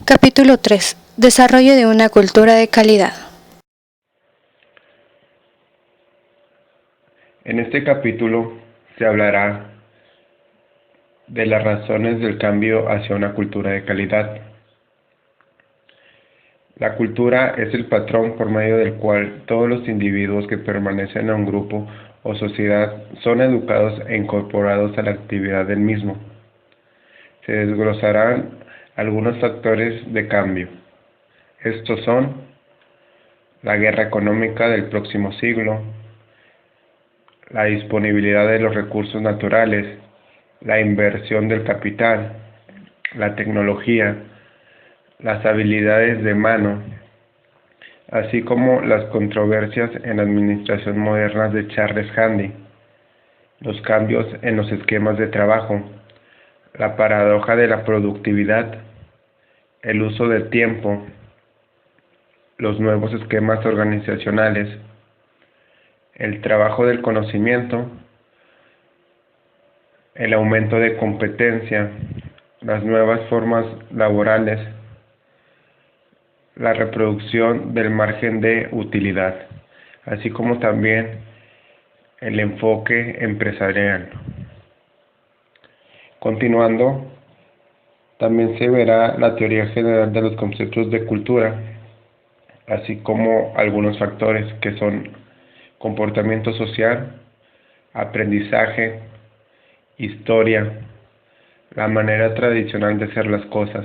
Capítulo 3. Desarrollo de una cultura de calidad. En este capítulo se hablará de las razones del cambio hacia una cultura de calidad. La cultura es el patrón por medio del cual todos los individuos que permanecen en un grupo o sociedad son educados e incorporados a la actividad del mismo. Se desglosarán algunos factores de cambio. Estos son la guerra económica del próximo siglo, la disponibilidad de los recursos naturales, la inversión del capital, la tecnología, las habilidades de mano, así como las controversias en la administración moderna de Charles Handy, los cambios en los esquemas de trabajo, la paradoja de la productividad, el uso del tiempo, los nuevos esquemas organizacionales, el trabajo del conocimiento, el aumento de competencia, las nuevas formas laborales, la reproducción del margen de utilidad, así como también el enfoque empresarial. Continuando, también se verá la teoría general de los conceptos de cultura, así como algunos factores que son comportamiento social, aprendizaje, historia, la manera tradicional de hacer las cosas.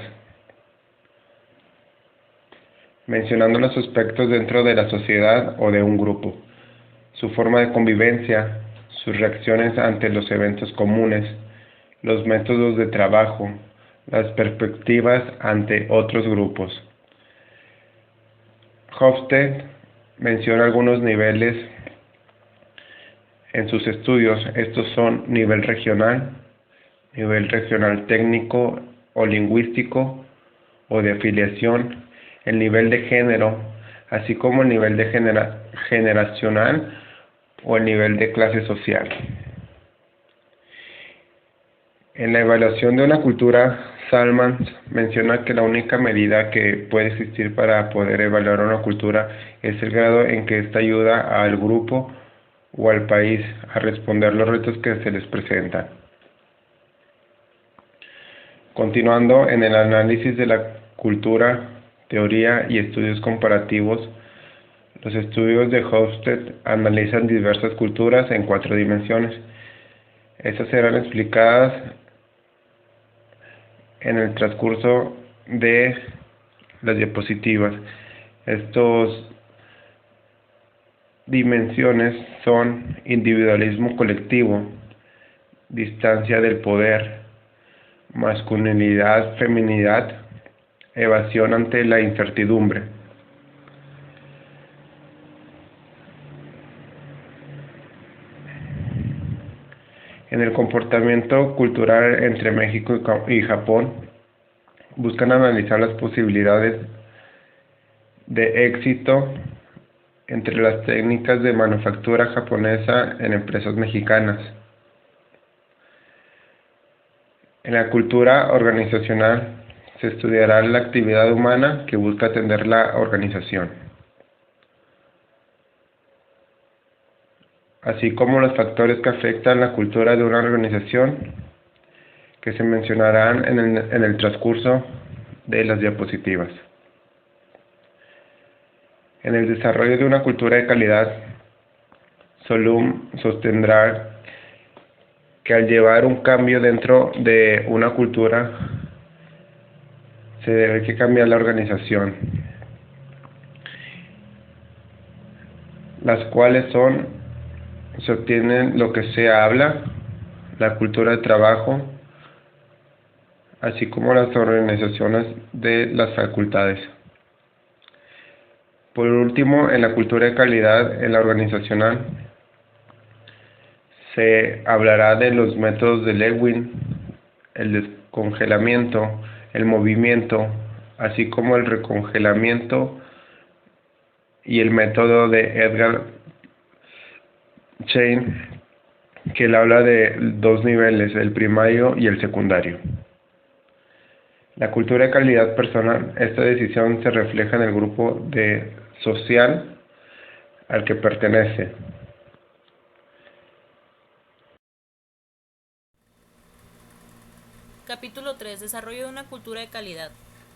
Mencionando los aspectos dentro de la sociedad o de un grupo, su forma de convivencia, sus reacciones ante los eventos comunes, los métodos de trabajo, las perspectivas ante otros grupos. Hofstede menciona algunos niveles en sus estudios. Estos son nivel regional técnico o lingüístico o de afiliación, el nivel de género, así como el nivel de generacional o el nivel de clase social. En la evaluación de una cultura, Salmans menciona que la única medida que puede existir para poder evaluar una cultura es el grado en que ésta ayuda al grupo o al país a responder los retos que se les presentan. Continuando en el análisis de la cultura, teoría y estudios comparativos, los estudios de Hofstede analizan diversas culturas en 4 dimensiones. Estas serán explicadas en el transcurso de las diapositivas. Estas dimensiones son individualismo colectivo, distancia del poder, masculinidad, feminidad, evasión ante la incertidumbre. En el comportamiento cultural entre México y Japón, buscan analizar las posibilidades de éxito entre las técnicas de manufactura japonesa en empresas mexicanas. En la cultura organizacional se estudiará la actividad humana que busca atender la organización, así como los factores que afectan la cultura de una organización, que se mencionarán en el transcurso de las diapositivas. En el desarrollo de una cultura de calidad, Solum sostendrá que al llevar un cambio dentro de una cultura, se debe que cambiar la organización, las cuales se obtienen lo que se habla, la cultura de trabajo, así como las organizaciones de las facultades. Por último, en la cultura de calidad en la organizacional, se hablará de los métodos de Lewin, el descongelamiento, el movimiento, así como el recongelamiento y el método de Edgar Schein, que él habla de 2 niveles, el primario y el secundario. La cultura de calidad personal, esta decisión se refleja en el grupo de social al que pertenece. Capítulo 3. Desarrollo de una cultura de calidad.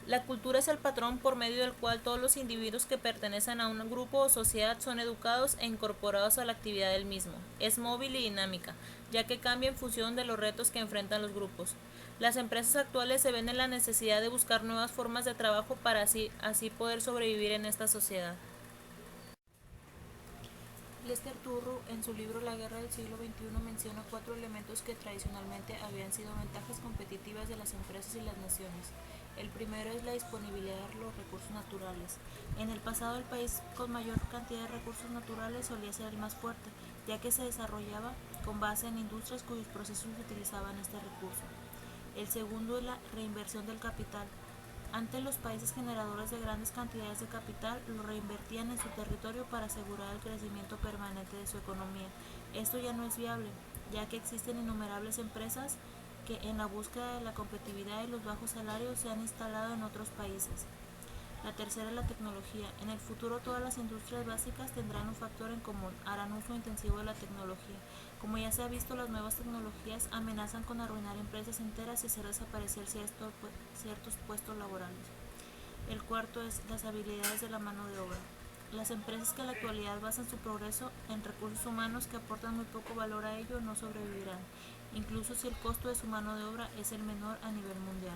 La cultura es el patrón por medio del cual todos los individuos que pertenecen a un grupo o sociedad son educados e incorporados a la actividad del mismo. Es móvil y dinámica, ya que cambia en función de los retos que enfrentan los grupos. Las empresas actuales se ven en la necesidad de buscar nuevas formas de trabajo para así poder sobrevivir en esta sociedad. Lester Turro, en su libro La guerra del siglo XXI, menciona 4 elementos que tradicionalmente habían sido ventajas competitivas de las empresas y las naciones. El primero es la disponibilidad de los recursos naturales. En el pasado, el país con mayor cantidad de recursos naturales solía ser el más fuerte, ya que se desarrollaba con base en industrias cuyos procesos utilizaban este recurso. El segundo es la reinversión del capital. Antes, los países generadores de grandes cantidades de capital lo reinvertían en su territorio para asegurar el crecimiento permanente de su economía. Esto ya no es viable, ya que existen innumerables empresas que en la búsqueda de la competitividad y los bajos salarios se han instalado en otros países. La tercera es la tecnología. En el futuro todas las industrias básicas tendrán un factor en común, harán uso intensivo de la tecnología. Como ya se ha visto, las nuevas tecnologías amenazan con arruinar empresas enteras y hacer desaparecer ciertos puestos laborales. El cuarto es las habilidades de la mano de obra. Las empresas que en la actualidad basan su progreso en recursos humanos que aportan muy poco valor a ello no sobrevivirán, incluso si el costo de su mano de obra es el menor a nivel mundial,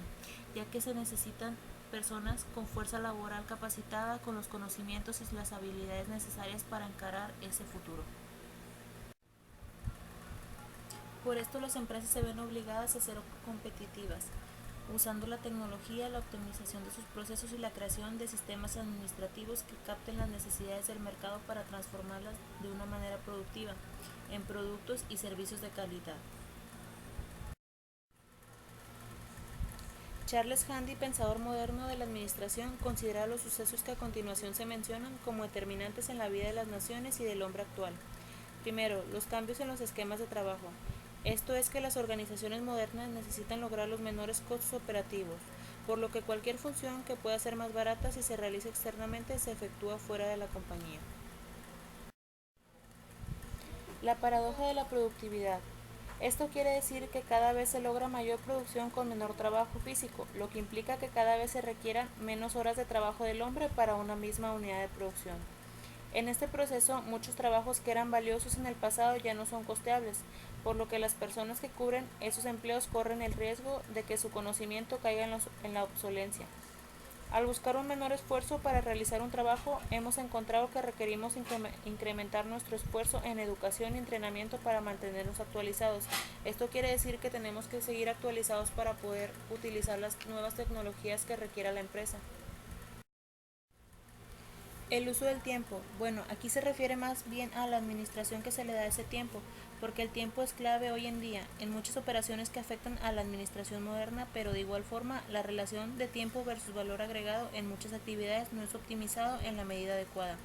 ya que se necesitan personas con fuerza laboral capacitada, con los conocimientos y las habilidades necesarias para encarar ese futuro. Por esto las empresas se ven obligadas a ser competitivas, usando la tecnología, la optimización de sus procesos y la creación de sistemas administrativos que capten las necesidades del mercado para transformarlas de una manera productiva en productos y servicios de calidad. Charles Handy, pensador moderno de la administración, considera los sucesos que a continuación se mencionan como determinantes en la vida de las naciones y del hombre actual. Primero, los cambios en los esquemas de trabajo. Esto es que las organizaciones modernas necesitan lograr los menores costos operativos, por lo que cualquier función que pueda ser más barata si se realiza externamente se efectúa fuera de la compañía. La paradoja de la productividad. Esto quiere decir que cada vez se logra mayor producción con menor trabajo físico, lo que implica que cada vez se requieran menos horas de trabajo del hombre para una misma unidad de producción. En este proceso, muchos trabajos que eran valiosos en el pasado ya no son costeables, por lo que las personas que cubren esos empleos corren el riesgo de que su conocimiento caiga en la obsolencia. Al buscar un menor esfuerzo para realizar un trabajo, hemos encontrado que requerimos incrementar nuestro esfuerzo en educación y entrenamiento para mantenernos actualizados. Esto quiere decir que tenemos que seguir actualizados para poder utilizar las nuevas tecnologías que requiera la empresa. El uso del tiempo. Bueno, aquí se refiere más bien a la administración que se le da a ese tiempo, porque el tiempo es clave hoy en día en muchas operaciones que afectan a la administración moderna, pero de igual forma la relación de tiempo versus valor agregado en muchas actividades no es optimizado en la medida adecuada.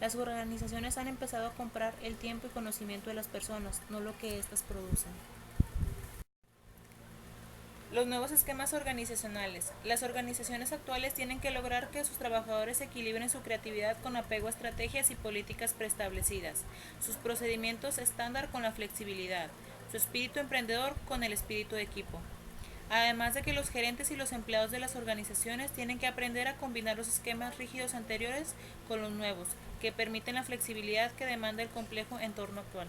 Las organizaciones han empezado a comprar el tiempo y conocimiento de las personas, no lo que éstas producen. Los nuevos esquemas organizacionales. Las organizaciones actuales tienen que lograr que sus trabajadores equilibren su creatividad con apego a estrategias y políticas preestablecidas, sus procedimientos estándar con la flexibilidad, su espíritu emprendedor con el espíritu de equipo. Además de que los gerentes y los empleados de las organizaciones tienen que aprender a combinar los esquemas rígidos anteriores con los nuevos, que permiten la flexibilidad que demanda el complejo entorno actual.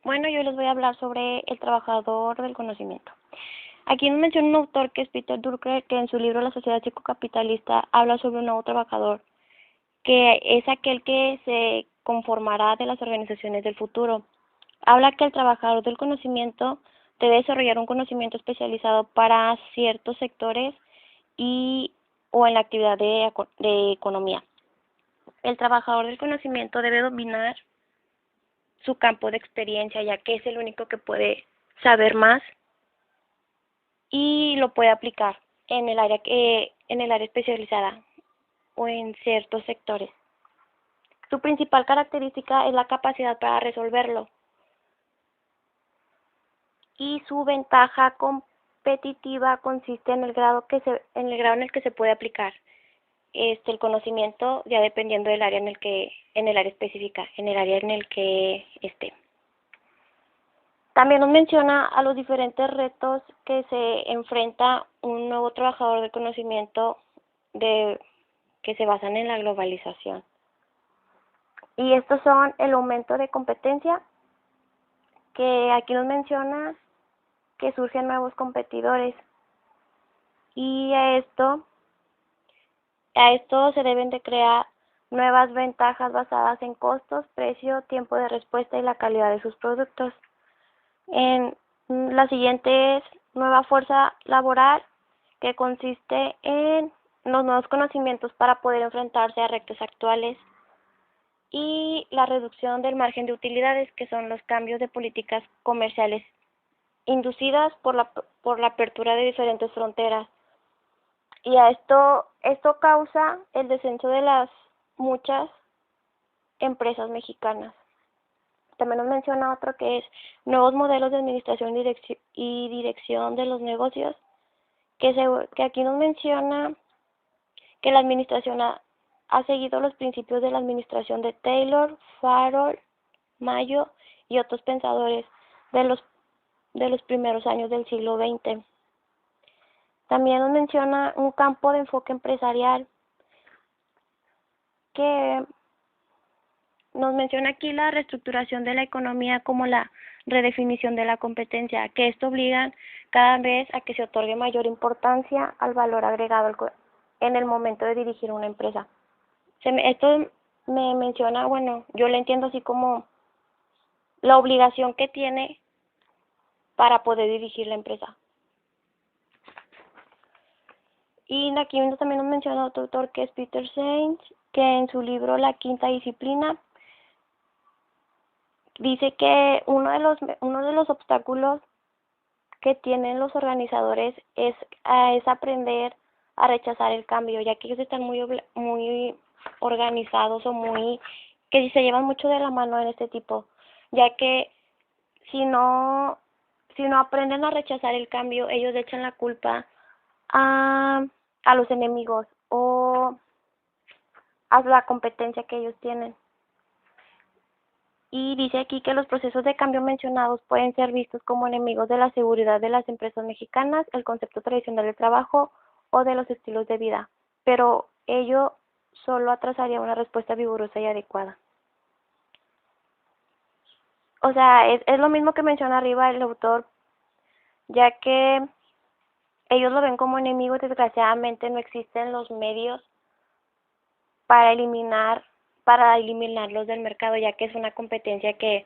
Bueno, yo les voy a hablar sobre el trabajador del conocimiento. Aquí nos menciona un autor que es Peter Drucker, que en su libro La sociedad psicocapitalista habla sobre un nuevo trabajador, que es aquel que se conformará de las organizaciones del futuro. Habla que el trabajador del conocimiento debe desarrollar un conocimiento especializado para ciertos sectores o en la actividad de economía. El trabajador del conocimiento debe dominar su campo de experiencia, ya que es el único que puede saber más y lo puede aplicar en el área especializada o en ciertos sectores. Su principal característica es la capacidad para resolverlo. y su ventaja competitiva consiste en el grado en el que se puede aplicar el conocimiento, ya dependiendo del área en el área específica, en el área en el que esté. También nos menciona a los diferentes retos que se enfrenta un nuevo trabajador del conocimiento que se basan en la globalización. Y estos son el aumento de competencia, que aquí nos menciona que surgen nuevos competidores. Y a esto se deben de crear nuevas ventajas basadas en costos, precio, tiempo de respuesta y la calidad de sus productos. La siguiente es nueva fuerza laboral, que consiste en los nuevos conocimientos para poder enfrentarse a retos actuales, y la reducción del margen de utilidades, que son los cambios de políticas comerciales inducidas por la apertura de diferentes fronteras. Y a esto causa el descenso de las muchas empresas mexicanas. También nos menciona otro que es nuevos modelos de administración y dirección de los negocios, que aquí nos menciona que la administración ha seguido los principios de la administración de Taylor, Farrell, Mayo y otros pensadores de los primeros años del siglo XX. También nos menciona un campo de enfoque empresarial, que nos menciona aquí la reestructuración de la economía como la redefinición de la competencia, que esto obliga cada vez a que se otorgue mayor importancia al valor agregado en el momento de dirigir una empresa. Esto me menciona, bueno, yo lo entiendo así como la obligación que tiene para poder dirigir la empresa. Y aquí también nos menciona otro autor, que es Peter Senge, que en su libro La Quinta Disciplina dice que uno de los obstáculos que tienen los organizadores es aprender a rechazar el cambio, ya que ellos están muy organizados o que se llevan mucho de la mano en este tipo, ya que si no aprenden a rechazar el cambio, ellos le echan la culpa a los enemigos o a la competencia que ellos tienen. Y dice aquí que los procesos de cambio mencionados pueden ser vistos como enemigos de la seguridad de las empresas mexicanas, el concepto tradicional de trabajo o de los estilos de vida, pero ello solo atrasaría una respuesta vigorosa y adecuada. O sea, es lo mismo que menciona arriba el autor, ya que ellos lo ven como enemigos. Desgraciadamente no existen los medios para eliminarlos del mercado, ya que es una competencia que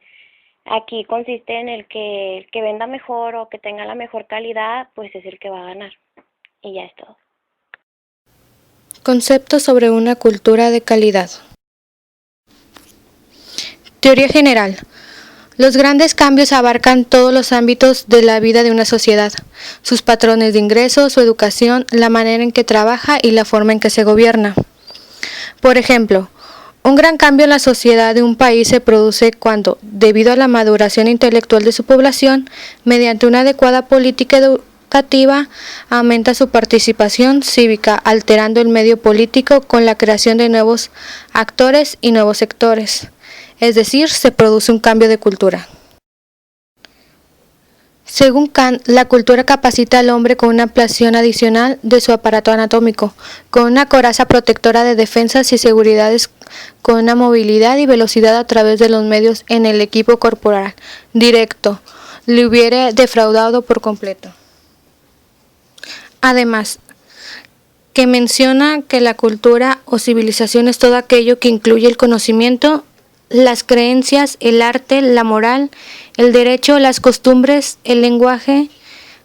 aquí consiste en el que venda mejor o que tenga la mejor calidad, pues es el que va a ganar. Y ya es todo. Conceptos sobre una cultura de calidad. Teoría general. Los grandes cambios abarcan todos los ámbitos de la vida de una sociedad, sus patrones de ingresos, su educación, la manera en que trabaja y la forma en que se gobierna. Por ejemplo, un gran cambio en la sociedad de un país se produce cuando, debido a la maduración intelectual de su población, mediante una adecuada política educativa, aumenta su participación cívica, alterando el medio político con la creación de nuevos actores y nuevos sectores. Es decir, se produce un cambio de cultura. Según Kant, la cultura capacita al hombre con una ampliación adicional de su aparato anatómico, con una coraza protectora de defensas y seguridades, con una movilidad y velocidad a través de los medios en el equipo corporal directo, le hubiera defraudado por completo. Además, que menciona que la cultura o civilización es todo aquello que incluye el conocimiento, las creencias, el arte, la moral, el derecho, las costumbres, el lenguaje,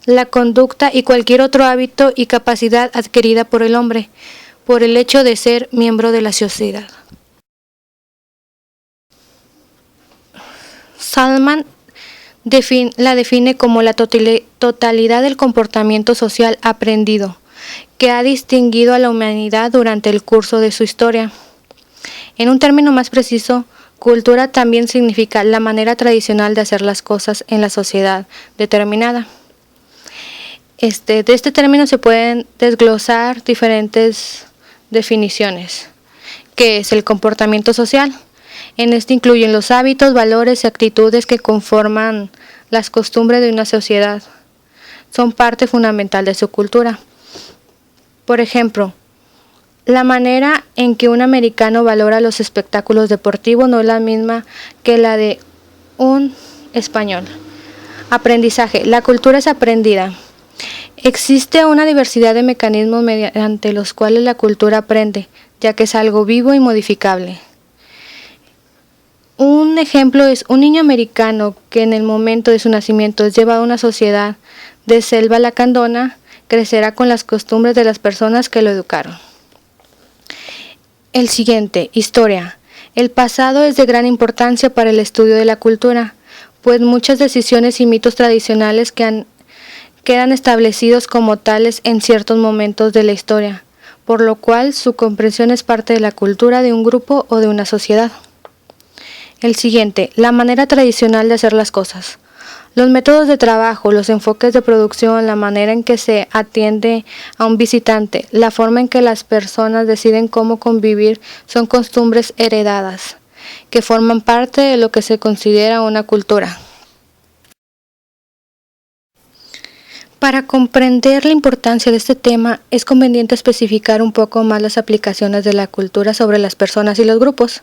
la conducta y cualquier otro hábito y capacidad adquirida por el hombre, por el hecho de ser miembro de la sociedad. Salman la define como la totalidad del comportamiento social aprendido, que ha distinguido a la humanidad durante el curso de su historia. En un término más preciso, cultura también significa la manera tradicional de hacer las cosas en la sociedad determinada. De este término se pueden desglosar diferentes definiciones, que es el comportamiento social. En este incluyen los hábitos, valores y actitudes que conforman las costumbres de una sociedad. Son parte fundamental de su cultura. Por ejemplo, la manera en que un americano valora los espectáculos deportivos no es la misma que la de un español. Aprendizaje. La cultura es aprendida. Existe una diversidad de mecanismos mediante los cuales la cultura aprende, ya que es algo vivo y modificable. Un ejemplo es un niño americano que en el momento de su nacimiento es llevado a una sociedad de selva lacandona, crecerá con las costumbres de las personas que lo educaron. El siguiente, historia. El pasado es de gran importancia para el estudio de la cultura, pues muchas decisiones y mitos tradicionales quedan establecidos como tales en ciertos momentos de la historia, por lo cual su comprensión es parte de la cultura de un grupo o de una sociedad. El siguiente, la manera tradicional de hacer las cosas. Los métodos de trabajo, los enfoques de producción, la manera en que se atiende a un visitante, la forma en que las personas deciden cómo convivir son costumbres heredadas, que forman parte de lo que se considera una cultura. Para comprender la importancia de este tema, es conveniente especificar un poco más las aplicaciones de la cultura sobre las personas y los grupos,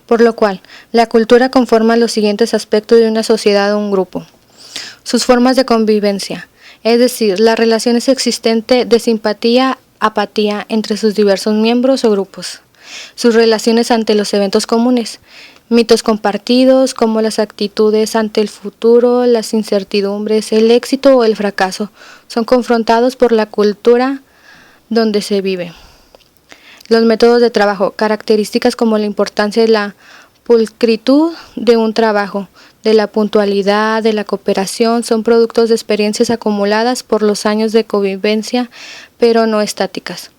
por lo cual, la cultura conforma los siguientes aspectos de una sociedad o un grupo. Sus formas de convivencia, es decir, las relaciones existentes de simpatía, apatía entre sus diversos miembros o grupos. Sus relaciones ante los eventos comunes, mitos compartidos como las actitudes ante el futuro, las incertidumbres, el éxito o el fracaso, son confrontados por la cultura donde se vive. Los métodos de trabajo, características como la importancia de la pulcritud de un trabajo, de la puntualidad, de la cooperación, son productos de experiencias acumuladas por los años de convivencia, pero no estáticas.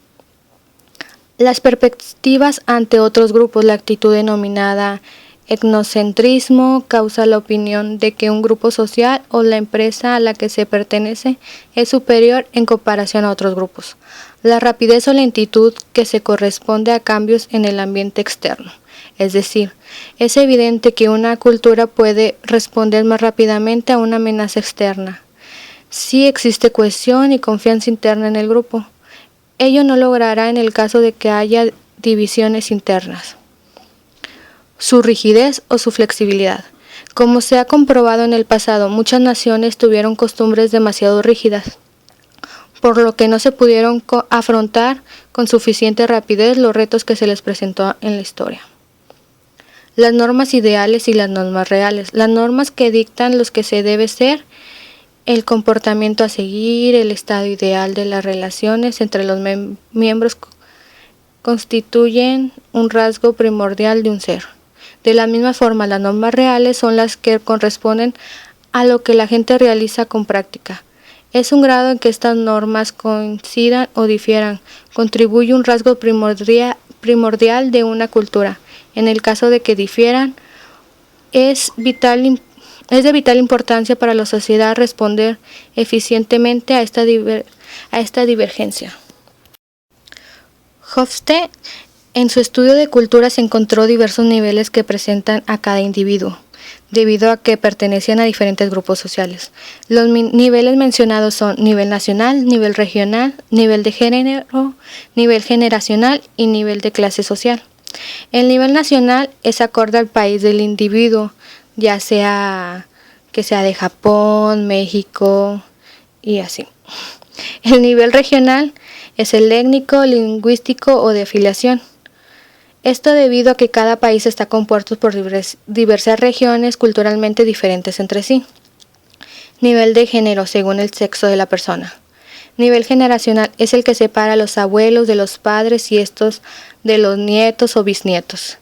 Las perspectivas ante otros grupos, la actitud denominada etnocentrismo, causa la opinión de que un grupo social o la empresa a la que se pertenece es superior en comparación a otros grupos. La rapidez o lentitud que se corresponde a cambios en el ambiente externo. Es decir, es evidente que una cultura puede responder más rápidamente a una amenaza externa si existe cohesión y confianza interna en el grupo. Ello no logrará en el caso de que haya divisiones internas. Su rigidez o su flexibilidad. Como se ha comprobado en el pasado, muchas naciones tuvieron costumbres demasiado rígidas, por lo que no se pudieron afrontar con suficiente rapidez los retos que se les presentó en la historia. Las normas ideales y las normas reales. Las normas que dictan lo que se debe ser, el comportamiento a seguir, el estado ideal de las relaciones entre los miembros constituyen un rasgo primordial de un ser. De la misma forma, las normas reales son las que corresponden a lo que la gente realiza con práctica. Es un grado en que estas normas coincidan o difieran, contribuye un rasgo primordial de una cultura. En el caso de que difieran, es de vital importancia para la sociedad responder eficientemente a esta divergencia. Hofstede, en su estudio de culturas, encontró diversos niveles que presentan a cada individuo, debido a que pertenecían a diferentes grupos sociales. Los niveles mencionados son nivel nacional, nivel regional, nivel de género, nivel generacional y nivel de clase social. El nivel nacional es acorde al país del individuo, ya sea que sea de Japón, México y así. El nivel regional es el étnico, lingüístico o de afiliación. Esto debido a que cada país está compuesto por diversas regiones culturalmente diferentes entre sí. Nivel de género según el sexo de la persona. Nivel generacional es el que separa a los abuelos de los padres y estos de los nietos o bisnietos.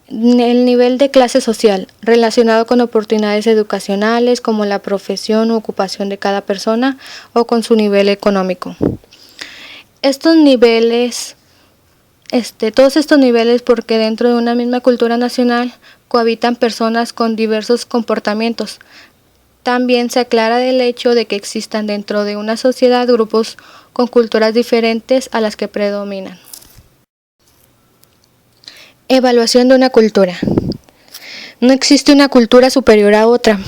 El nivel de clase social, relacionado con oportunidades educacionales como la profesión u ocupación de cada persona o con su nivel económico. Estos niveles todos estos niveles porque dentro de una misma cultura nacional cohabitan personas con diversos comportamientos. También se aclara del hecho de que existan dentro de una sociedad grupos con culturas diferentes a las que predominan. Evaluación de una cultura. No existe una cultura superior a otra.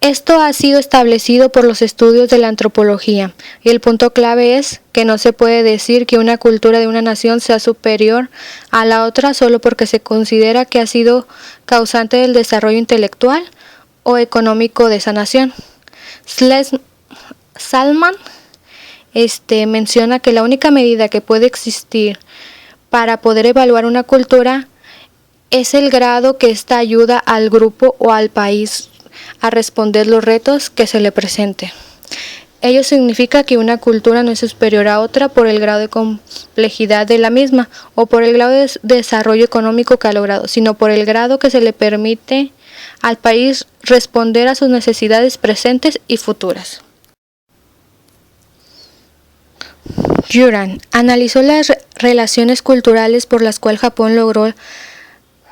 Esto ha sido establecido por los estudios de la antropología y el punto clave es que no se puede decir que una cultura de una nación sea superior a la otra solo porque se considera que ha sido causante del desarrollo intelectual o económico de esa nación. Salman menciona que la única medida que puede existir para poder evaluar una cultura es el grado que ésta ayuda al grupo o al país a responder los retos que se le presenten. Ello significa que una cultura no es superior a otra por el grado de complejidad de la misma o por el grado de desarrollo económico que ha logrado, sino por el grado que se le permite al país responder a sus necesidades presentes y futuras. Juran analizó las relaciones culturales por las cuales Japón logró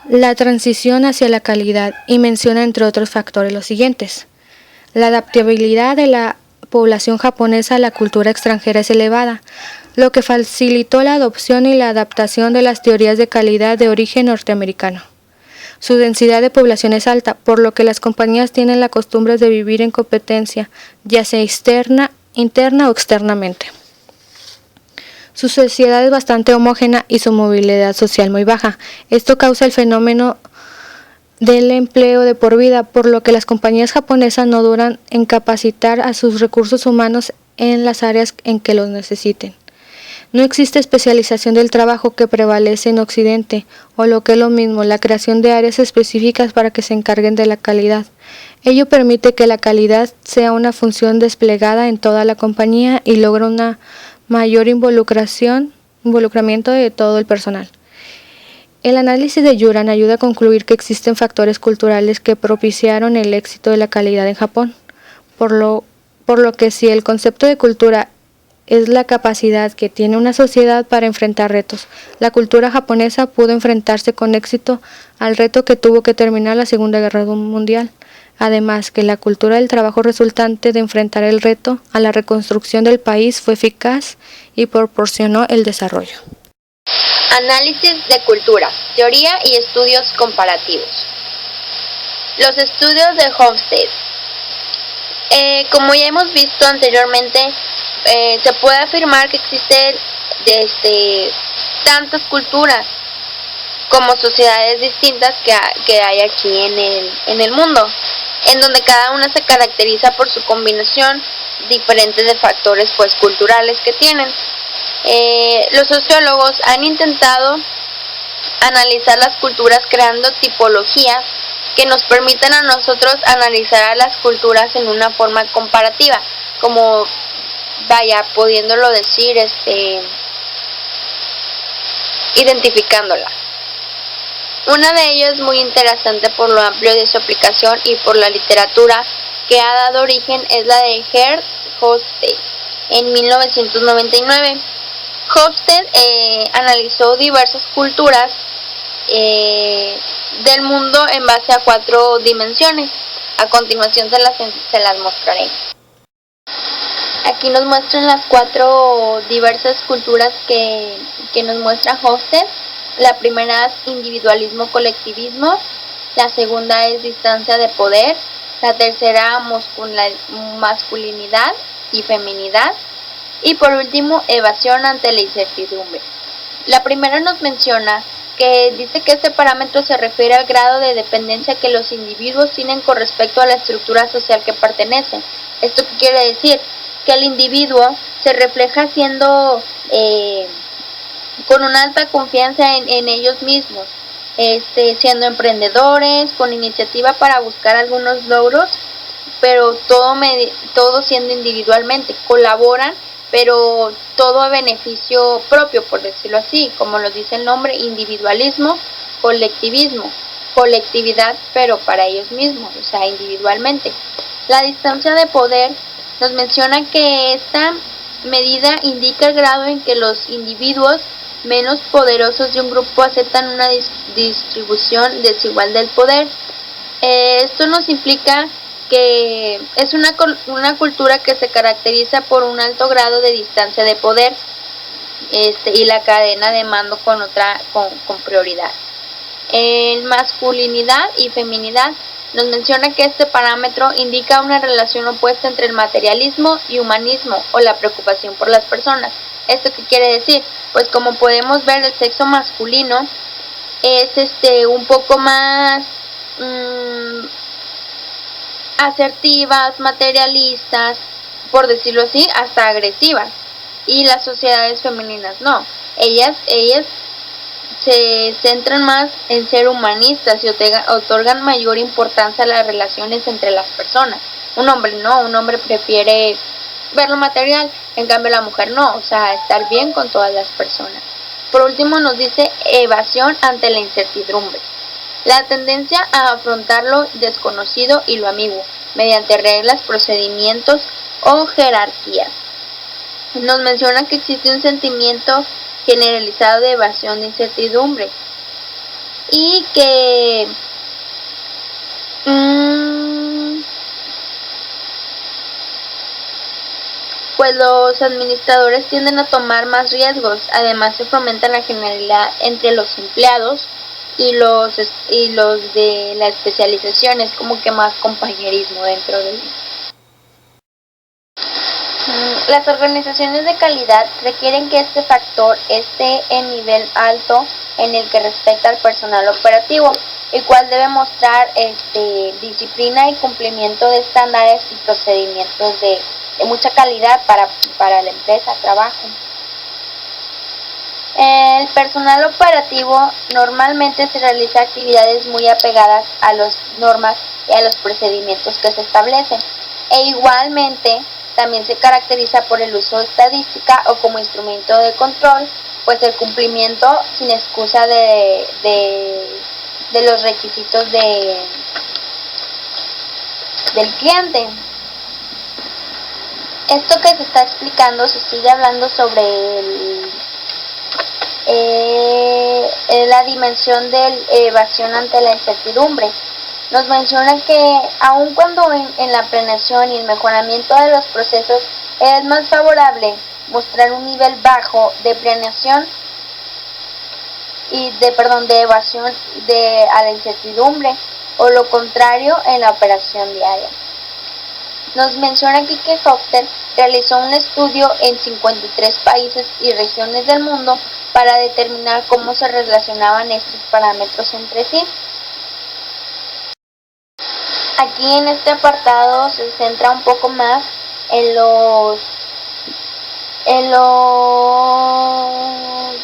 la transición hacia la calidad y menciona entre otros factores los siguientes. La adaptabilidad de la población japonesa a la cultura extranjera es elevada, lo que facilitó la adopción y la adaptación de las teorías de calidad de origen norteamericano. Su densidad de población es alta, por lo que las compañías tienen la costumbre de vivir en competencia, ya sea interna o externamente. Su sociedad es bastante homogénea y su movilidad social muy baja. Esto causa el fenómeno del empleo de por vida, por lo que las compañías japonesas no duran en capacitar a sus recursos humanos en las áreas en que los necesiten. No existe especialización del trabajo que prevalece en Occidente, o lo que es lo mismo, la creación de áreas específicas para que se encarguen de la calidad. Ello permite que la calidad sea una función desplegada en toda la compañía y logra una mayor involucramiento de todo el personal. El análisis de Juran ayuda a concluir que existen factores culturales que propiciaron el éxito de la calidad en Japón, por lo que si el concepto de cultura es la capacidad que tiene una sociedad para enfrentar retos, la cultura japonesa pudo enfrentarse con éxito al reto que tuvo que terminar la Segunda Guerra Mundial. Además, que la cultura del trabajo resultante de enfrentar el reto a la reconstrucción del país fue eficaz y proporcionó el desarrollo. Análisis de cultura, teoría y estudios comparativos. Los estudios de Hofstede. Como ya hemos visto anteriormente, se puede afirmar que existen tantas culturas como sociedades distintas que hay aquí en el mundo, en donde cada una se caracteriza por su combinación diferente de factores culturales que tienen. Los sociólogos han intentado analizar las culturas creando tipologías que nos permitan a nosotros analizar a las culturas en una forma comparativa, como pudiéndolo decir, identificándola. Una de ellas es muy interesante por lo amplio de su aplicación y por la literatura que ha dado origen, es la de Gerd Hofstede en 1999. Hofstede analizó diversas culturas del mundo en base a 4 dimensiones. A continuación se las mostraré. Aquí nos muestran las 4 diversas culturas que nos muestra Hofstede. La primera es individualismo-colectivismo, la segunda es distancia de poder, la tercera masculinidad y feminidad, y por último evasión ante la incertidumbre. La primera nos menciona que dice que este parámetro se refiere al grado de dependencia que los individuos tienen con respecto a la estructura social que pertenecen. ¿Esto qué quiere decir? Que el individuo se refleja siendo con una alta confianza en ellos mismos, siendo emprendedores, con iniciativa para buscar algunos logros, pero todo siendo individualmente, colaboran, pero todo a beneficio propio, por decirlo así, como lo dice el nombre, individualismo, colectivismo, colectividad, pero para ellos mismos, o sea, individualmente. La distancia de poder nos menciona que esta medida indica el grado en que los individuos menos poderosos de un grupo aceptan una distribución desigual del poder. Esto nos implica que es una cultura que se caracteriza por un alto grado de distancia de poder y la cadena de mando con prioridad. En masculinidad y feminidad nos menciona que este parámetro indica una relación opuesta entre el materialismo y humanismo o la preocupación por las personas. ¿Esto qué quiere decir? Pues como podemos ver, el sexo masculino es un poco más asertivas, materialistas, por decirlo así, hasta agresivas, y las sociedades femeninas no. Ellas se centran más en ser humanistas y otorgan mayor importancia a las relaciones entre las personas. Un hombre no, un hombre prefiere ver lo material, en cambio la mujer no, o sea, estar bien con todas las personas. Por último nos dice evasión ante la incertidumbre. La tendencia a afrontar lo desconocido y lo ambiguo, mediante reglas, procedimientos o jerarquías. Nos menciona que existe un sentimiento generalizado de evasión de incertidumbre y que pues los administradores tienden a tomar más riesgos. Además se fomenta la generalidad entre los empleados y los de la especialización, es como que más compañerismo dentro de ellos. Las organizaciones de calidad requieren que este factor esté en nivel alto en el que respecta al personal operativo, el cual debe mostrar disciplina y cumplimiento de estándares y procedimientos de mucha calidad para la empresa, trabajo. El personal operativo normalmente se realiza actividades muy apegadas a las normas y a los procedimientos que se establecen, e igualmente también se caracteriza por el uso de estadística o como instrumento de control, pues el cumplimiento sin excusa de los requisitos del cliente. Esto que se está explicando, se sigue hablando sobre la dimensión de evasión ante la incertidumbre. Nos menciona que aun cuando en la planeación y el mejoramiento de los procesos es más favorable mostrar un nivel bajo de planeación y de evasión a la incertidumbre, o lo contrario en la operación diaria. Nos menciona aquí que Hofstede realizó un estudio en 53 países y regiones del mundo para determinar cómo se relacionaban estos parámetros entre sí. Aquí en este apartado se centra un poco más en los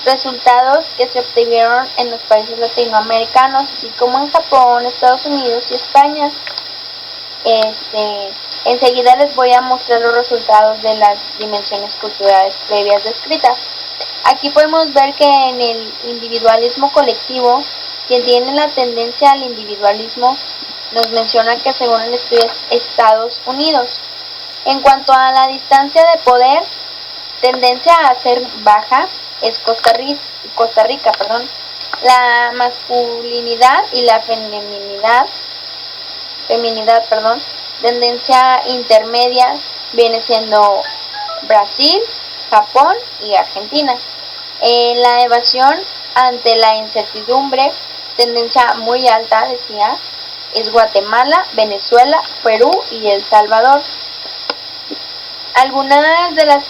resultados que se obtuvieron en los países latinoamericanos, así como en Japón, Estados Unidos y España. Enseguida les voy a mostrar los resultados de las dimensiones culturales previas descritas. Aquí podemos ver que en el individualismo colectivo, quien tiene la tendencia al individualismo, nos menciona que según el estudio es Estados Unidos. En cuanto a la distancia de poder, tendencia a ser baja es Costa Rica. La masculinidad y la feminidad, tendencia intermedia viene siendo Brasil, Japón y Argentina. La evasión ante la incertidumbre, tendencia muy alta, decía, es Guatemala, Venezuela, Perú y El Salvador. Algunas de las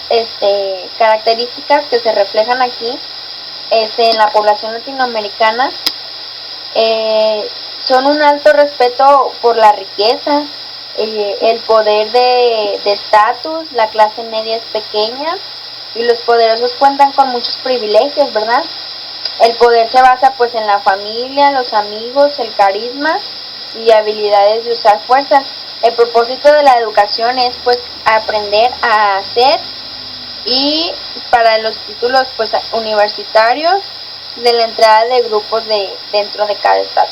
características que se reflejan aquí en la población latinoamericana son un alto respeto por la riqueza, el poder de estatus, la clase media es pequeña y los poderosos cuentan con muchos privilegios, ¿verdad? El poder se basa pues en la familia, los amigos, el carisma y habilidades de usar fuerzas. El propósito de la educación es pues aprender a hacer, y para los títulos pues universitarios de la entrada de grupos dentro de cada estado.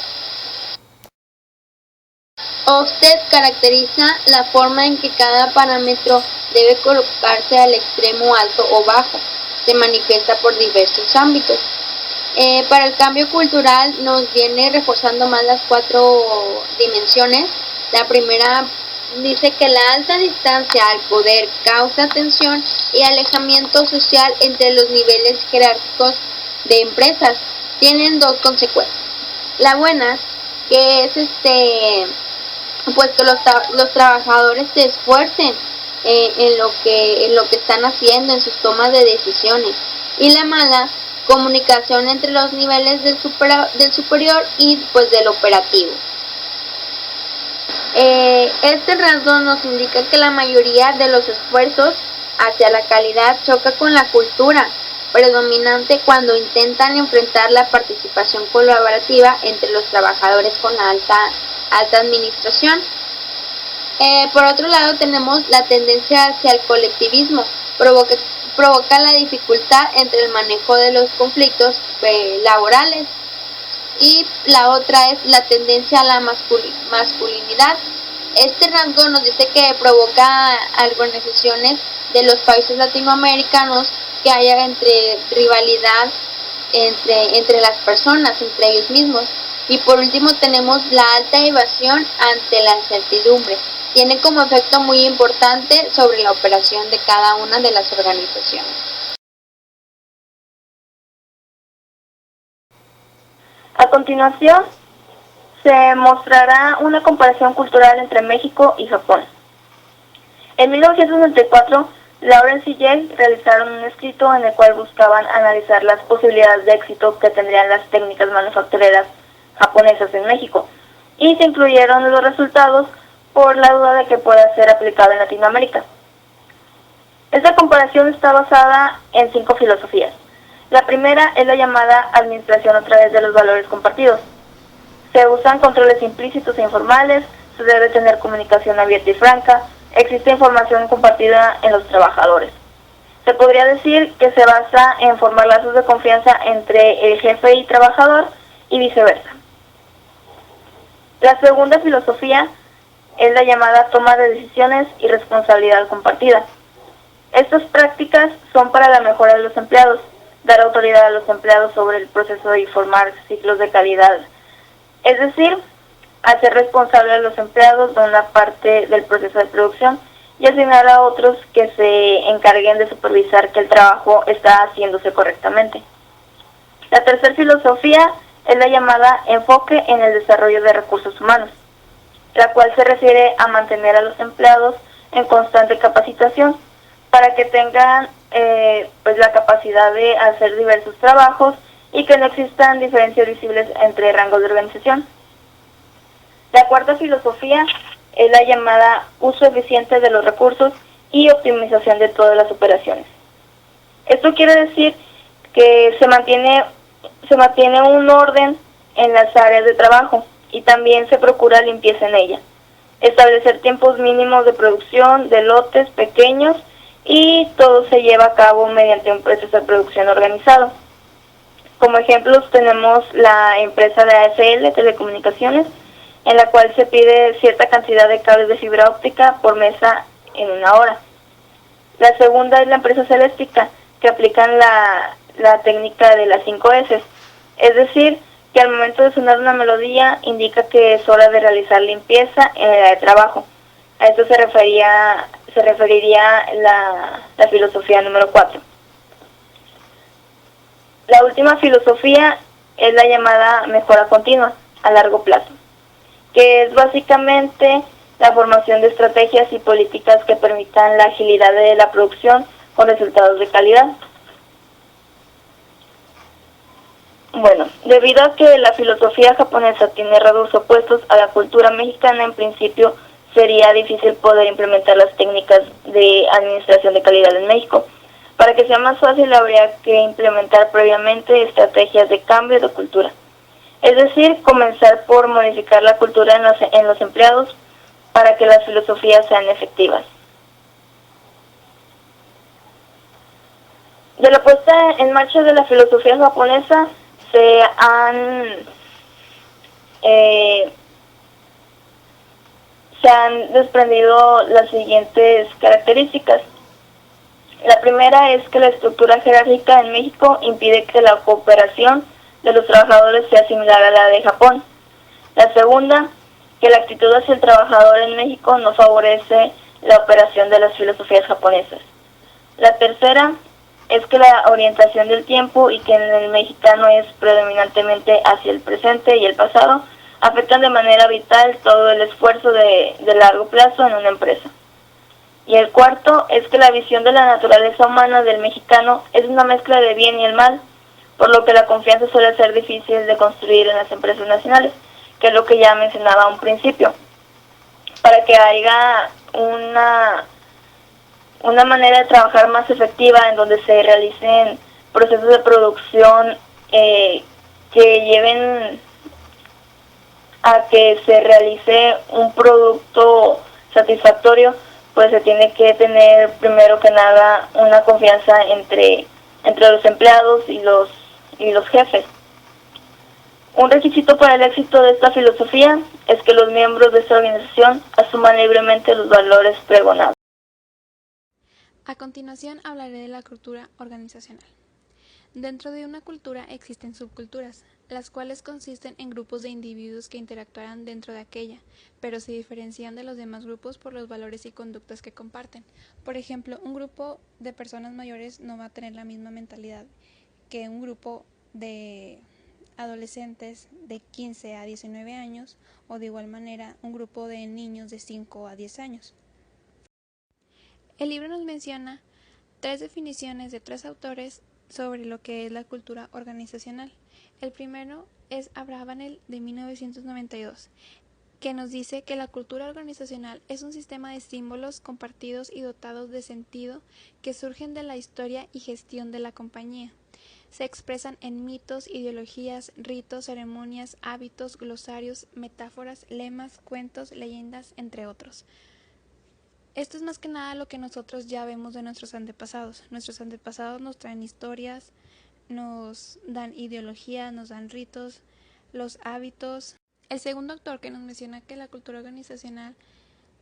Hofstede caracteriza la forma en que cada parámetro debe colocarse al extremo alto o bajo. se manifiesta por diversos ámbitos. Para el cambio cultural nos viene reforzando más las 4 dimensiones. La primera dice que la alta distancia al poder causa tensión y alejamiento social entre los niveles jerárquicos de empresas. Tienen 2 consecuencias. La buena, que es pues que los trabajadores se esfuercen en lo que están haciendo, en sus tomas de decisiones. Y la mala, comunicación entre los niveles del superior y pues del operativo. Este rasgo nos indica que la mayoría de los esfuerzos hacia la calidad choca con la cultura predominante cuando intentan enfrentar la participación colaborativa entre los trabajadores con la alta administración. Por otro lado, tenemos la tendencia hacia el colectivismo, provoca la dificultad entre el manejo de los conflictos laborales. Y la otra es la tendencia a la masculinidad. Este rasgo nos dice que provoca organizaciones de los países latinoamericanos que haya rivalidad entre las personas, entre ellos mismos. Y por último tenemos la alta evasión ante la incertidumbre. Tiene como efecto muy importante sobre la operación de cada una de las organizaciones. A continuación, se mostrará una comparación cultural entre México y Japón. En 1994, Lawrence y Jay realizaron un escrito en el cual buscaban analizar las posibilidades de éxito que tendrían las técnicas manufactureras japonesas en México, y se incluyeron los resultados por la duda de que pueda ser aplicado en Latinoamérica. Esta comparación está basada en 5 filosofías. La primera es la llamada administración a través de los valores compartidos. Se usan controles implícitos e informales, se debe tener comunicación abierta y franca, existe información compartida en los trabajadores. Se podría decir que se basa en formar lazos de confianza entre el jefe y trabajador y viceversa. La segunda filosofía es la llamada toma de decisiones y responsabilidad compartida. Estas prácticas son para la mejora de los empleados, dar autoridad a los empleados sobre el proceso y formar ciclos de calidad. Es decir, hacer responsable a los empleados de una parte del proceso de producción y asignar a otros que se encarguen de supervisar que el trabajo está haciéndose correctamente. La tercera filosofía es la llamada enfoque en el desarrollo de recursos humanos, la cual se refiere a mantener a los empleados en constante capacitación para que tengan pues la capacidad de hacer diversos trabajos y que no existan diferencias visibles entre rangos de organización. La cuarta filosofía es la llamada uso eficiente de los recursos y optimización de todas las operaciones. Esto quiere decir que se mantiene un orden en las áreas de trabajo y también se procura limpieza en ella. Establecer tiempos mínimos de producción de lotes pequeños y todo se lleva a cabo mediante un proceso de producción organizado. Como ejemplos tenemos la empresa de ASL Telecomunicaciones, en la cual se pide cierta cantidad de cables de fibra óptica por mesa en 1 hora. La segunda es la empresa Celestica, que aplican la técnica de las 5 S, es decir, que al momento de sonar una melodía indica que es hora de realizar limpieza en el área de trabajo. A esto se referiría la filosofía número 4. La última filosofía es la llamada mejora continua a largo plazo, que es básicamente la formación de estrategias y políticas que permitan la agilidad de la producción con resultados de calidad. Bueno, debido a que la filosofía japonesa tiene rasgos opuestos a la cultura mexicana, en principio sería difícil poder implementar las técnicas de administración de calidad en México. Para que sea más fácil, habría que implementar previamente estrategias de cambio de cultura. Es decir, comenzar por modificar la cultura en los empleados para que las filosofías sean efectivas. De la puesta en marcha de la filosofía japonesa se han desprendido las siguientes características. La primera es que la estructura jerárquica en México impide que la cooperación de los trabajadores sea similar a la de Japón. La segunda, que la actitud hacia el trabajador en México no favorece la operación de las filosofías japonesas. La tercera es que la orientación del tiempo y que en el mexicano es predominantemente hacia el presente y el pasado, afectan de manera vital todo el esfuerzo de largo plazo en una empresa. Y el cuarto es que la visión de la naturaleza humana del mexicano es una mezcla de bien y el mal, por lo que la confianza suele ser difícil de construir en las empresas nacionales, que es lo que ya mencionaba a un principio. Para que haya una manera de trabajar más efectiva en donde se realicen procesos de producción que lleven a que se realice un producto satisfactorio, pues se tiene que tener primero que nada una confianza entre los empleados y los jefes. Un requisito para el éxito de esta filosofía es que los miembros de esta organización asuman libremente los valores pregonados. A continuación hablaré de la cultura organizacional. Dentro de una cultura existen subculturas, las cuales consisten en grupos de individuos que interactuarán dentro de aquella, pero se diferencian de los demás grupos por los valores y conductas que comparten. Por ejemplo, un grupo de personas mayores no va a tener la misma mentalidad que un grupo de adolescentes de 15 a 19 años o de igual manera un grupo de niños de 5 a 10 años. El libro nos menciona 3 definiciones de 3 autores sobre lo que es la cultura organizacional. El primero es Abravanel de 1992, que nos dice que la cultura organizacional es un sistema de símbolos compartidos y dotados de sentido que surgen de la historia y gestión de la compañía. Se expresan en mitos, ideologías, ritos, ceremonias, hábitos, glosarios, metáforas, lemas, cuentos, leyendas, entre otros. Esto es más que nada lo que nosotros ya vemos de nuestros antepasados. Nuestros antepasados nos traen historias, nos dan ideología, nos dan ritos, los hábitos. El segundo autor que nos menciona que la cultura organizacional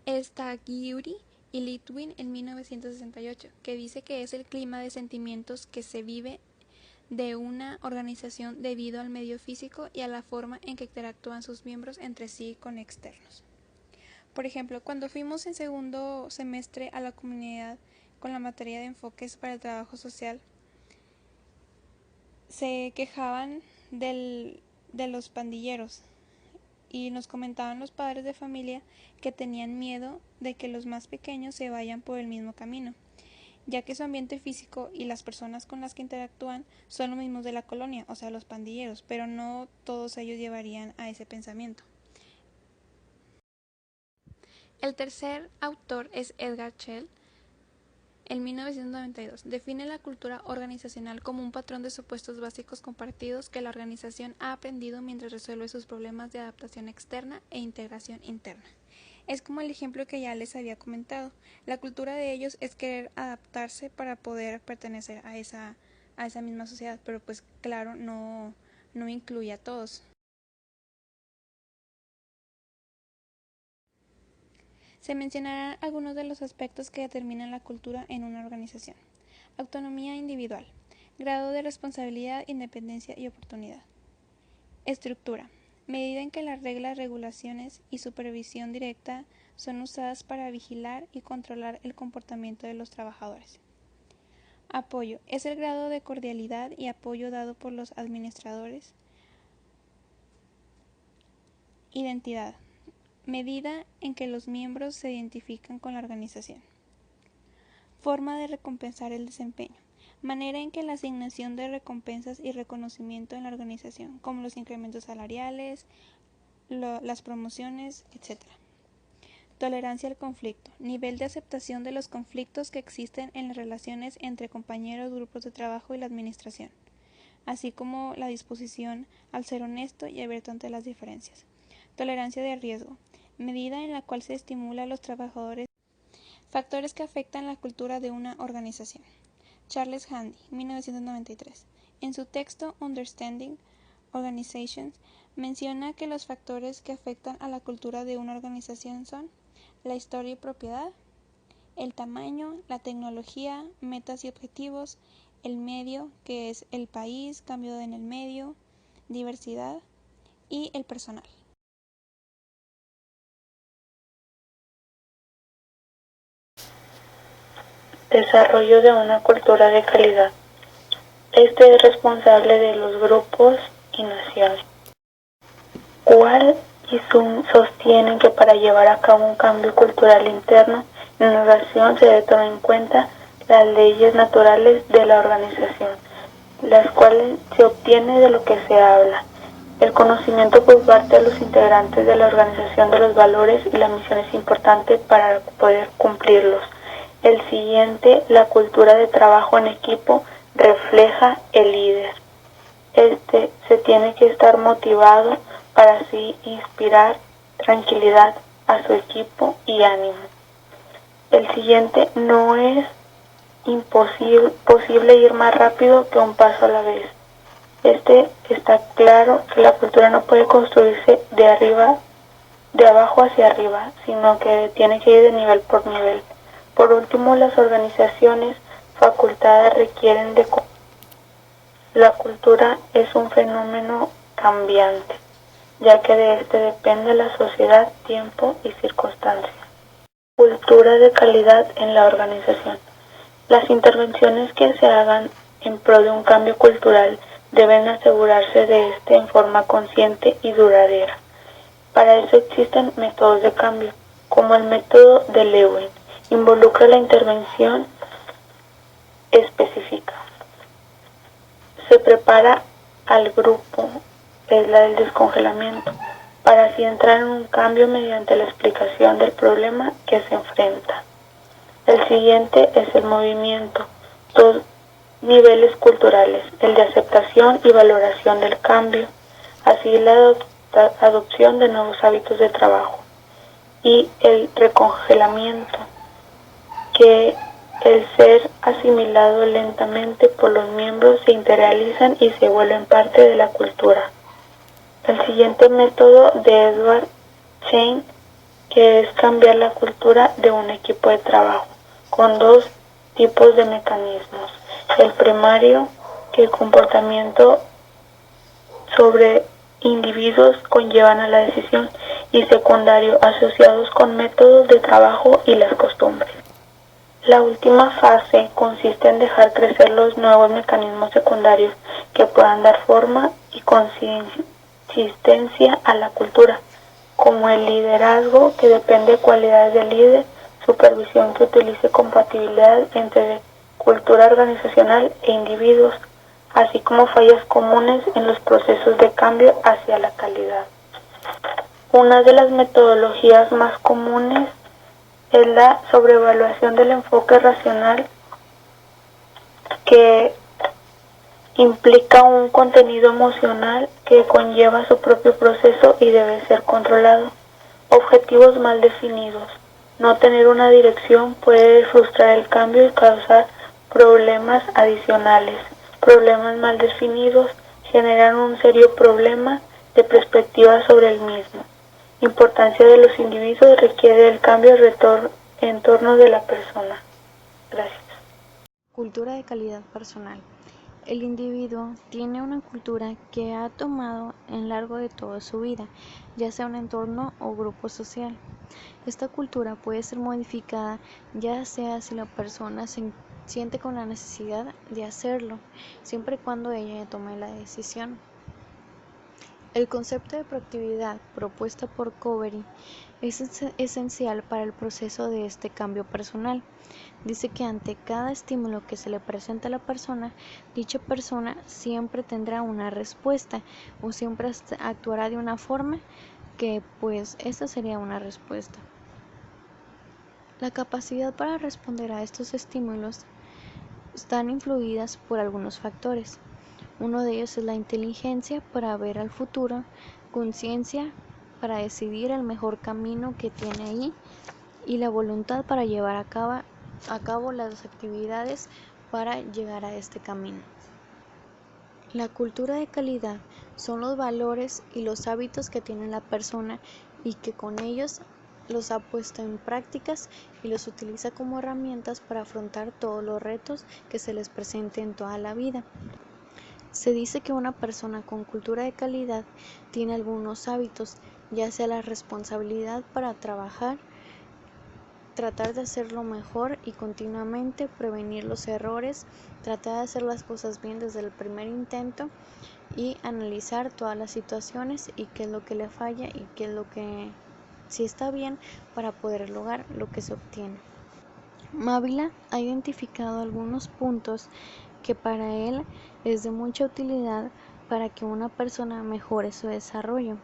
es Tagiuri y Litwin en 1968, que dice que es el clima de sentimientos que se vive de una organización debido al medio físico y a la forma en que interactúan sus miembros entre sí y con externos. Por ejemplo, cuando fuimos en segundo semestre a la comunidad con la materia de enfoques para el trabajo social, se quejaban de los pandilleros y nos comentaban los padres de familia que tenían miedo de que los más pequeños se vayan por el mismo camino, ya que su ambiente físico y las personas con las que interactúan son los mismos de la colonia, o sea, los pandilleros, pero no todos ellos llevarían a ese pensamiento. El tercer autor es Edgar Schell, en 1992. Define la cultura organizacional como un patrón de supuestos básicos compartidos que la organización ha aprendido mientras resuelve sus problemas de adaptación externa e integración interna. Es como el ejemplo que ya les había comentado. La cultura de ellos es querer adaptarse para poder pertenecer a esa misma sociedad, pero pues claro, no incluye a todos. Se mencionarán algunos de los aspectos que determinan la cultura en una organización. Autonomía individual, grado de responsabilidad, independencia y oportunidad. Estructura, medida en que las reglas, regulaciones y supervisión directa son usadas para vigilar y controlar el comportamiento de los trabajadores. Apoyo, es el grado de cordialidad y apoyo dado por los administradores. Identidad, medida en que los miembros se identifican con la organización. Forma de recompensar el desempeño, manera en que la asignación de recompensas y reconocimiento en la organización, como los incrementos salariales, las promociones, etc. Tolerancia al conflicto, nivel de aceptación de los conflictos que existen en las relaciones entre compañeros, grupos de trabajo y la administración, así como la disposición al ser honesto y abierto ante las diferencias. Tolerancia de riesgo, medida en la cual se estimula a los trabajadores. Factores que afectan la cultura de una organización. Charles Handy, 1993. En su texto Understanding Organizations, menciona que los factores que afectan a la cultura de una organización son la historia y propiedad, el tamaño, la tecnología, metas y objetivos, el medio, que es el país, cambio en el medio, diversidad y el personal. Desarrollo de una cultura de calidad. Este es responsable de los grupos y naciones. ¿Cuál y sostienen que para llevar a cabo un cambio cultural interno en una organización se debe tomar en cuenta las leyes naturales de la organización, las cuales se obtiene de lo que se habla, el conocimiento por parte de los integrantes de la organización de los valores y la misión es importante para poder cumplirlos. El siguiente, la cultura de trabajo en equipo, refleja el líder. Este se tiene que estar motivado para así inspirar tranquilidad a su equipo y ánimo. El siguiente, no es posible ir más rápido que un paso a la vez. Este está claro que la cultura no puede construirse de abajo hacia arriba, sino que tiene que ir de nivel por nivel. Por último, las organizaciones facultadas requieren de la cultura es un fenómeno cambiante, ya que de este depende la sociedad, tiempo y circunstancias. Cultura de calidad en la organización. Las intervenciones que se hagan en pro de un cambio cultural deben asegurarse de este en forma consciente y duradera. Para eso existen métodos de cambio, como el método de Lewin. Involucra la intervención específica. Se prepara al grupo, es la del descongelamiento, para así entrar en un cambio mediante la explicación del problema que se enfrenta. El siguiente es el movimiento, dos niveles culturales, el de aceptación y valoración del cambio, así la adopción de nuevos hábitos de trabajo, y el recongelamiento, que el ser asimilado lentamente por los miembros se interiorizan y se vuelven parte de la cultura. El siguiente método de Edward Chain, que es cambiar la cultura de un equipo de trabajo, con dos tipos de mecanismos. El primario, que el comportamiento sobre individuos conllevan a la decisión, y secundario, asociados con métodos de trabajo y las costumbres. La última fase consiste en dejar crecer los nuevos mecanismos secundarios que puedan dar forma y consistencia a la cultura, como el liderazgo, que depende de cualidades del líder, supervisión que utilice compatibilidad entre cultura organizacional e individuos, así como fallas comunes en los procesos de cambio hacia la calidad. Una de las metodologías más comunes es la sobreevaluación del enfoque racional, que implica un contenido emocional que conlleva su propio proceso y debe ser controlado. Objetivos mal definidos. No tener una dirección puede frustrar el cambio y causar problemas adicionales. Problemas mal definidos generan un serio problema de perspectiva sobre el mismo. Importancia de los individuos requiere el cambio en torno de la persona. Gracias. Cultura de calidad personal. El individuo tiene una cultura que ha tomado en largo de toda su vida, ya sea un entorno o grupo social. Esta cultura puede ser modificada ya sea si la persona se siente con la necesidad de hacerlo, siempre y cuando ella tome la decisión. El concepto de proactividad propuesta por Covery es esencial para el proceso de este cambio personal. Dice que ante cada estímulo que se le presenta a la persona, dicha persona siempre tendrá una respuesta o siempre actuará de una forma que pues esta sería una respuesta. La capacidad para responder a estos estímulos están influidas por algunos factores. Uno de ellos es la inteligencia para ver al futuro, conciencia para decidir el mejor camino que tiene ahí y la voluntad para llevar a cabo las actividades para llegar a este camino. La cultura de calidad son los valores y los hábitos que tiene la persona y que con ellos los ha puesto en prácticas y los utiliza como herramientas para afrontar todos los retos que se les presenten en toda la vida. Se dice que una persona con cultura de calidad tiene algunos hábitos, ya sea la responsabilidad para trabajar, tratar de hacerlo mejor y continuamente prevenir los errores, tratar de hacer las cosas bien desde el primer intento y analizar todas las situaciones y qué es lo que le falla y qué es lo que si está bien para poder lograr lo que se obtiene. Mávila ha identificado algunos puntos que para él es de mucha utilidad para que una persona mejore su desarrollo.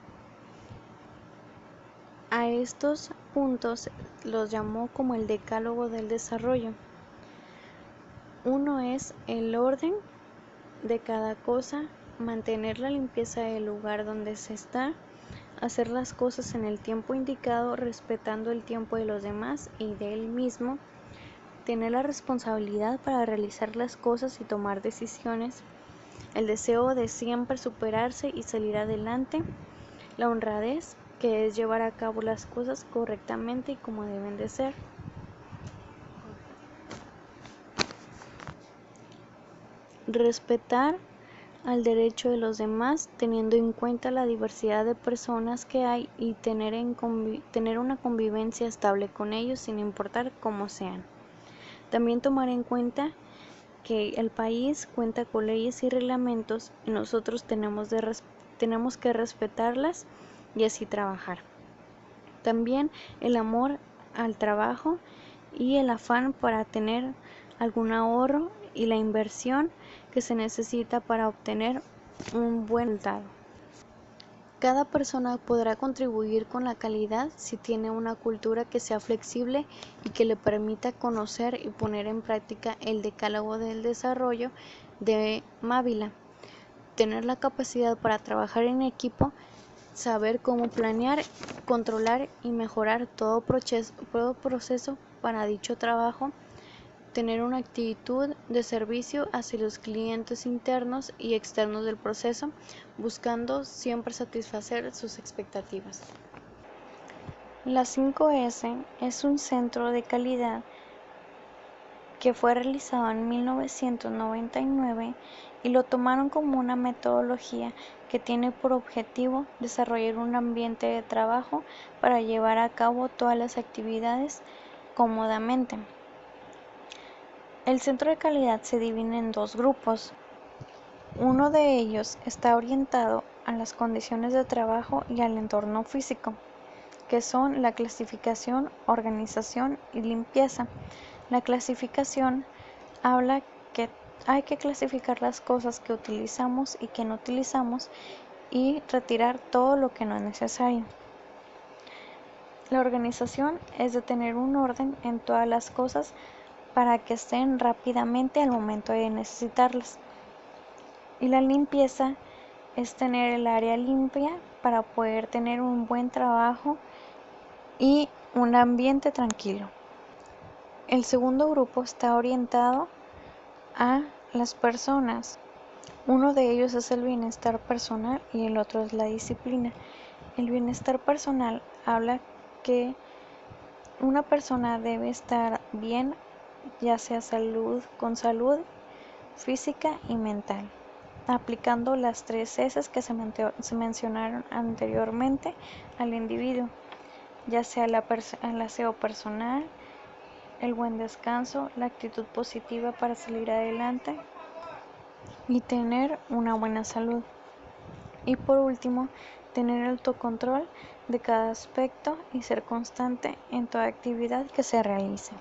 A estos puntos los llamó como el decálogo del desarrollo. Uno es el orden de cada cosa, mantener la limpieza del lugar donde se está, hacer las cosas en el tiempo indicado, respetando el tiempo de los demás y de él mismo, tener la responsabilidad para realizar las cosas y tomar decisiones, el deseo de siempre superarse y salir adelante, la honradez, que es llevar a cabo las cosas correctamente y como deben de ser. Respetar al derecho de los demás, teniendo en cuenta la diversidad de personas que hay y tener una convivencia estable con ellos sin importar cómo sean. También tomar en cuenta que el país cuenta con leyes y reglamentos y nosotros tenemos que respetarlas y así trabajar. También el amor al trabajo y el afán para tener algún ahorro y la inversión que se necesita para obtener un buen resultado. Cada persona podrá contribuir con la calidad si tiene una cultura que sea flexible y que le permita conocer y poner en práctica el decálogo del desarrollo de Mávila. Tener la capacidad para trabajar en equipo, saber cómo planear, controlar y mejorar todo proceso para dicho trabajo, tener una actitud de servicio hacia los clientes internos y externos del proceso, buscando siempre satisfacer sus expectativas. La 5S es un centro de calidad que fue realizado en 1999 y lo tomaron como una metodología que tiene por objetivo desarrollar un ambiente de trabajo para llevar a cabo todas las actividades cómodamente. El centro de calidad se divide en dos grupos. Uno de ellos está orientado a las condiciones de trabajo y al entorno físico, que son la clasificación, organización y limpieza. La clasificación habla que hay que clasificar las cosas que utilizamos y que no utilizamos y retirar todo lo que no es necesario. La organización es de tener un orden en todas las cosas para que estén rápidamente al momento de necesitarlas. Y la limpieza es tener el área limpia para poder tener un buen trabajo y un ambiente tranquilo. El segundo grupo está orientado a las personas. Uno de ellos es el bienestar personal y el otro es la disciplina. El bienestar personal habla que una persona debe estar bien, ya sea con salud física y mental, aplicando las 3 S que se mencionaron anteriormente al individuo, ya sea el aseo personal, el buen descanso, la actitud positiva para salir adelante y tener una buena salud. Y por último, tener el autocontrol de cada aspecto y ser constante en toda actividad que se realice.